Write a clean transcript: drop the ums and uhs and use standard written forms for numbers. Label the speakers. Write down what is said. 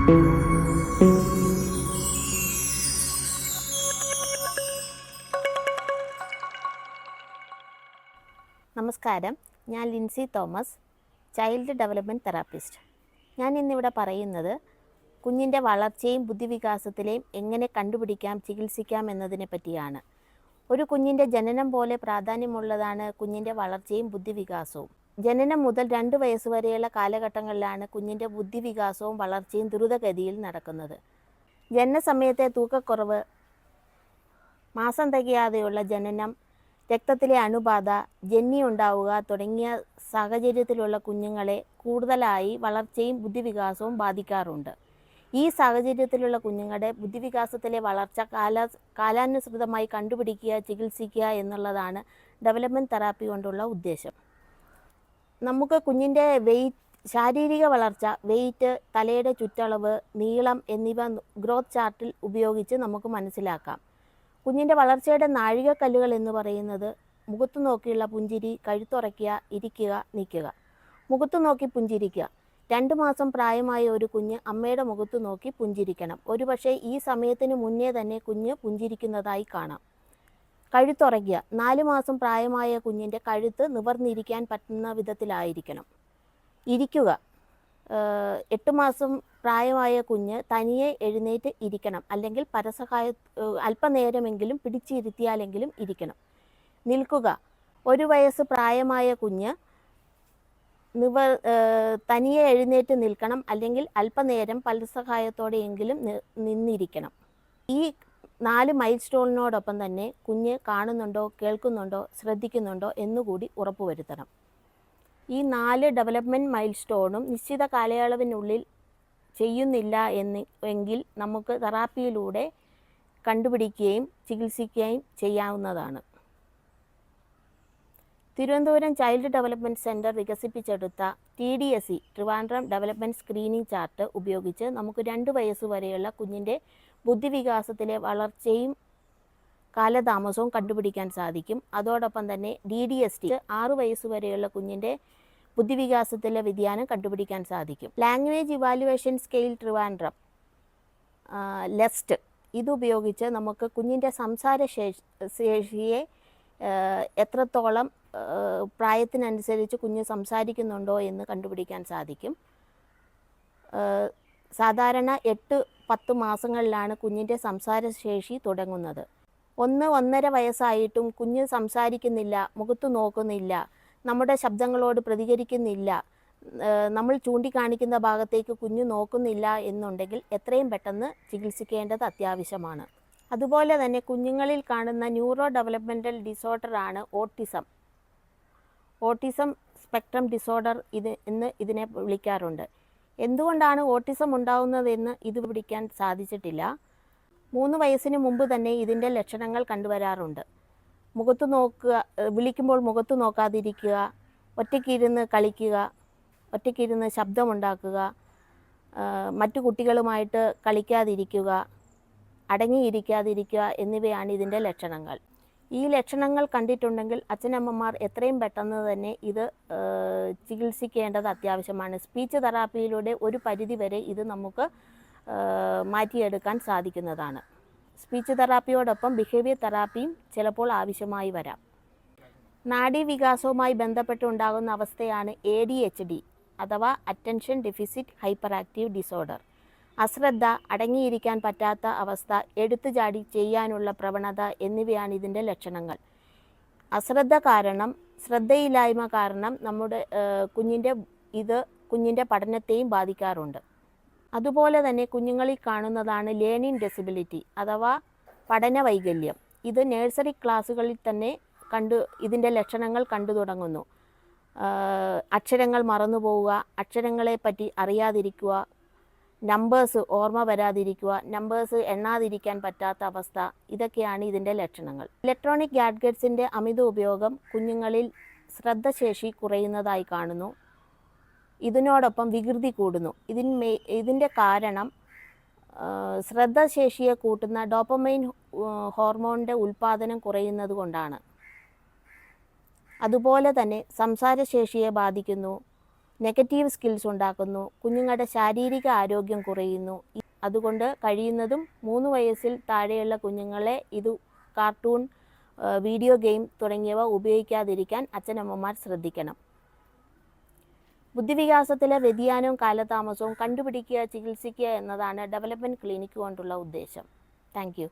Speaker 1: നമസ്കാരം, ഞാൻ Lincy Thomas, child development therapist. ഞാൻ ഇന്നിവിടെ പറയുന്നത് കുഞ്ഞിൻ്റെ വളർച്ചയും ബുദ്ധിവികാസത്തിലെയും എങ്ങനെ കണ്ടുപിടിക്കാം, ചികിത്സിക്കാം എന്നതിനെ പറ്റിയാണ്. ഒരു കുഞ്ഞിൻ്റെ ജനനം പോലെ പ്രാധാന്യമുള്ളതാണ് കുഞ്ഞിൻ്റെ വളർച്ചയും ബുദ്ധിവികാസവും. ജനനം മുതൽ 2 വയസ്സ് വരെയുള്ള കാലഘട്ടങ്ങളിലാണ് കുഞ്ഞിൻ്റെ ബുദ്ധിവികാസവും വളർച്ചയും ദ്രുതഗതിയിൽ നടക്കുന്നത്. ജനനസമയത്തെ തൂക്കക്കുറവ്, മാസം തികയാതെയുള്ള ജനനം, രക്തത്തിലെ അണുബാധ, ജന്നി ഉണ്ടാവുക തുടങ്ങിയ സാഹചര്യത്തിലുള്ള കുഞ്ഞുങ്ങളെ കൂടുതലായി വളർച്ചയും ബുദ്ധിവികാസവും ബാധിക്കാറുണ്ട്. ഈ സാഹചര്യത്തിലുള്ള കുഞ്ഞുങ്ങളുടെ ബുദ്ധിവികാസത്തിലെ വളർച്ച കാലാനുസൃതമായി കണ്ടുപിടിക്കുക, ചികിത്സിക്കുക എന്നുള്ളതാണ് ഡെവലപ്മെൻറ്റ് തെറാപ്പി കൊണ്ടുള്ള ഉദ്ദേശം. നമുക്ക് കുഞ്ഞിൻ്റെ ശാരീരിക വളർച്ച, വെയിറ്റ്, തലയുടെ ചുറ്റളവ്, നീളം എന്നിവ ഗ്രോത്ത് ചാർട്ടിൽ ഉപയോഗിച്ച് നമുക്ക് മനസ്സിലാക്കാം. കുഞ്ഞിൻ്റെ വളർച്ചയുടെ നാഴികക്കല്ലുകൾ എന്ന് പറയുന്നത് മുഖത്തു നോക്കിയുള്ള പുഞ്ചിരി, കഴുത്തുറയ്ക്കുക, ഇരിക്കുക, നിൽക്കുക. മുഖത്തു നോക്കി പുഞ്ചിരിക്കുക. 2 മാസം പ്രായമായ ഒരു കുഞ്ഞ് അമ്മയുടെ മുഖത്തു നോക്കി പുഞ്ചിരിക്കണം. ഒരുപക്ഷെ ഈ സമയത്തിന് മുന്നേ തന്നെ കുഞ്ഞ് പുഞ്ചിരിക്കുന്നതായി കാണാം. കഴുത്തുറയ്ക്കുക. 4 മാസം പ്രായമായ കുഞ്ഞിൻ്റെ കഴുത്ത് നിവർന്നിരിക്കാൻ പറ്റുന്ന വിധത്തിലായിരിക്കണം. ഇരിക്കുക. 8 മാസം പ്രായമായ കുഞ്ഞ് തനിയെ എഴുന്നേറ്റ് ഇരിക്കണം, അല്ലെങ്കിൽ പരസഹായ അല്പനേരമെങ്കിലും പിടിച്ചിരുത്തിയാലെങ്കിലും ഇരിക്കണം. നിൽക്കുക. 1 വയസ്സ് പ്രായമായ കുഞ്ഞ് തനിയെ എഴുന്നേറ്റ് നിൽക്കണം, അല്ലെങ്കിൽ അല്പനേരം പരസഹായത്തോടെയെങ്കിലും നിന്നിരിക്കണം. ഈ 4 മൈൽ സ്റ്റോണിനോടൊപ്പം തന്നെ കുഞ്ഞ് കാണുന്നുണ്ടോ, കേൾക്കുന്നുണ്ടോ, ശ്രദ്ധിക്കുന്നുണ്ടോ എന്നുകൂടി ഉറപ്പുവരുത്തണം. ഈ 4 ഡെവലപ്മെൻറ്റ് മൈൽ സ്റ്റോണും നിശ്ചിത കാലയളവിനുള്ളിൽ ചെയ്യുന്നില്ല എങ്കിൽ നമുക്ക് തെറാപ്പിയിലൂടെ കണ്ടുപിടിക്കുകയും ചികിത്സിക്കുകയും ചെയ്യാവുന്നതാണ്. തിരുവനന്തപുരം ചൈൽഡ് ഡെവലപ്മെൻറ്റ് സെൻറ്റർ വികസിപ്പിച്ചെടുത്ത TDSE Trivandrum development screening chart ഉപയോഗിച്ച് നമുക്ക് 2 വയസ്സ് വരെയുള്ള കുഞ്ഞിൻ്റെ ബുദ്ധിവികാസത്തിലെ വളർച്ചയും കാലതാമസവും കണ്ടുപിടിക്കാൻ സാധിക്കും. അതോടൊപ്പം തന്നെ DDST 6 വയസ്സ് വരെയുള്ള കുഞ്ഞിൻ്റെ ബുദ്ധിവികാസത്തിലെ വ്യതിയാനം കണ്ടുപിടിക്കാൻ സാധിക്കും. Language evaluation scale Trivandrum lust ഇതുപയോഗിച്ച് നമുക്ക് കുഞ്ഞിൻ്റെ ശേഷിയെ എത്രത്തോളം പ്രായത്തിനനുസരിച്ച് കുഞ്ഞ് സംസാരിക്കുന്നുണ്ടോ എന്ന് കണ്ടുപിടിക്കാൻ സാധിക്കും. സാധാരണ 8-10 മാസങ്ങളിലാണ് കുഞ്ഞിൻ്റെ സംസാരശേഷി തുടങ്ങുന്നത്. 1-1.5 വയസ്സായിട്ടും കുഞ്ഞ് സംസാരിക്കുന്നില്ല, മുഖത്ത് നോക്കുന്നില്ല, നമ്മുടെ ശബ്ദങ്ങളോട് പ്രതികരിക്കുന്നില്ല, നമ്മൾ ചൂണ്ടിക്കാണിക്കുന്ന ഭാഗത്തേക്ക് കുഞ്ഞ് നോക്കുന്നില്ല എന്നുണ്ടെങ്കിൽ എത്രയും പെട്ടെന്ന് ചികിത്സിക്കേണ്ടത് അത്യാവശ്യമാണ്. അതുപോലെ തന്നെ കുഞ്ഞുങ്ങളിൽ കാണുന്ന ന്യൂറോ ഡെവലപ്മെൻറ്റൽ ഡിസോർഡറാണ് ഓട്ടിസം സ്പെക്ട്രം ഡിസോർഡർ എന്ന് ഇതിനെ വിളിക്കാറുണ്ട്. എന്തുകൊണ്ടാണ് ഓട്ടിസം ഉണ്ടാകുന്നതെന്ന് ഇത് പിടിക്കാൻ സാധിച്ചിട്ടില്ല. 3 വയസ്സിന് മുമ്പ് തന്നെ ഇതിൻ്റെ ലക്ഷണങ്ങൾ കണ്ടുവരാറുണ്ട്. മുഖത്ത് നോക്കുക, വിളിക്കുമ്പോൾ മുഖത്ത് നോക്കാതിരിക്കുക, ഒറ്റയ്ക്കിരുന്ന് കളിക്കുക, ഒറ്റയ്ക്കിരുന്ന് ശബ്ദമുണ്ടാക്കുക, മറ്റു കുട്ടികളുമായിട്ട് കളിക്കാതിരിക്കുക, അടങ്ങിയിരിക്കാതിരിക്കുക എന്നിവയാണ് ഇതിൻ്റെ ലക്ഷണങ്ങൾ. ഈ ലക്ഷണങ്ങൾ കണ്ടിട്ടുണ്ടെങ്കിൽ അച്ഛനമ്മമാർ എത്രയും പെട്ടെന്ന് തന്നെ ഇത് ചികിത്സിക്കേണ്ടത് അത്യാവശ്യമാണ്. സ്പീച്ച് തെറാപ്പിയിലൂടെ ഒരു പരിധിവരെ ഇത് നമുക്ക് മാറ്റിയെടുക്കാൻ സാധിക്കുന്നതാണ്. സ്പീച്ച് തെറാപ്പിയോടൊപ്പം ബിഹേവിയർ തെറാപ്പിയും ചിലപ്പോൾ ആവശ്യമായി വരാം. നാഡീവികാസവുമായി ബന്ധപ്പെട്ടുണ്ടാകുന്ന അവസ്ഥയാണ് ADHD അഥവാ attention deficit hyper active disorder. അശ്രദ്ധ, അടങ്ങിയിരിക്കാൻ പറ്റാത്ത അവസ്ഥ, എടുത്തുചാടി ചെയ്യാനുള്ള പ്രവണത എന്നിവയാണ് ഇതിൻ്റെ ലക്ഷണങ്ങൾ. അശ്രദ്ധ കാരണം, ശ്രദ്ധയില്ലായ്മ കാരണം നമ്മുടെ കുഞ്ഞിൻ്റെ പഠനത്തെയും ബാധിക്കാറുണ്ട്. അതുപോലെ തന്നെ കുഞ്ഞുങ്ങളിൽ കാണുന്നതാണ് ലേണിംഗ് ഡിസബിലിറ്റി അഥവാ പഠന വൈകല്യം. ഇത് നഴ്സറി ക്ലാസ്സുകളിൽ തന്നെ ഇതിൻ്റെ ലക്ഷണങ്ങൾ കണ്ടു തുടങ്ങുന്നു. അക്ഷരങ്ങൾ മറന്നു പോവുക, അക്ഷരങ്ങളെപ്പറ്റി അറിയാതിരിക്കുക, നമ്പേഴ്സ് ഓർമ്മ വരാതിരിക്കുക, നമ്പേഴ്സ് എണ്ണാതിരിക്കാൻ പറ്റാത്ത അവസ്ഥ, ഇതൊക്കെയാണ് ഇതിൻ്റെ ലക്ഷണങ്ങൾ. ഇലക്ട്രോണിക് ഗാഡ്ജറ്റ്സിൻ്റെ അമിത ഉപയോഗം കുഞ്ഞുങ്ങളിൽ ശ്രദ്ധശേഷി കുറയുന്നതായി കാണുന്നു. ഇതിനോടൊപ്പം വികൃതി കൂടുന്നു. ഇതിൻ്റെ കാരണം ശ്രദ്ധശേഷിയെ കൂട്ടുന്ന ഡോപ്പമൈൻ ഹോർമോണിൻ്റെ ഉൽപ്പാദനം കുറയുന്നത് കൊണ്ടാണ്. അതുപോലെ തന്നെ സംസാരശേഷിയെ ബാധിക്കുന്നു. നെഗറ്റീവ് സ്കിൽസ് ഉണ്ടാക്കുന്നു, കുഞ്ഞുങ്ങളുടെ ശാരീരിക ആരോഗ്യം കുറയുന്നു. അതുകൊണ്ട് കഴിയുന്നതും 3 വയസ്സിൽ താഴെയുള്ള കുഞ്ഞുങ്ങളെ കാർട്ടൂൺ, വീഡിയോ ഗെയിം തുടങ്ങിയവ ഉപയോഗിക്കാതിരിക്കാൻ അച്ഛനമ്മമാർ ശ്രദ്ധിക്കണം. ബുദ്ധിവികാസത്തിലെ വ്യതിയാനവും കാലതാമസവും കണ്ടുപിടിക്കുക, ചികിത്സിക്കുക എന്നതാണ് ഡെവലപ്മെൻറ്റ് ക്ലിനിക്ക് കൊണ്ടുള്ള ഉദ്ദേശം. Thank you.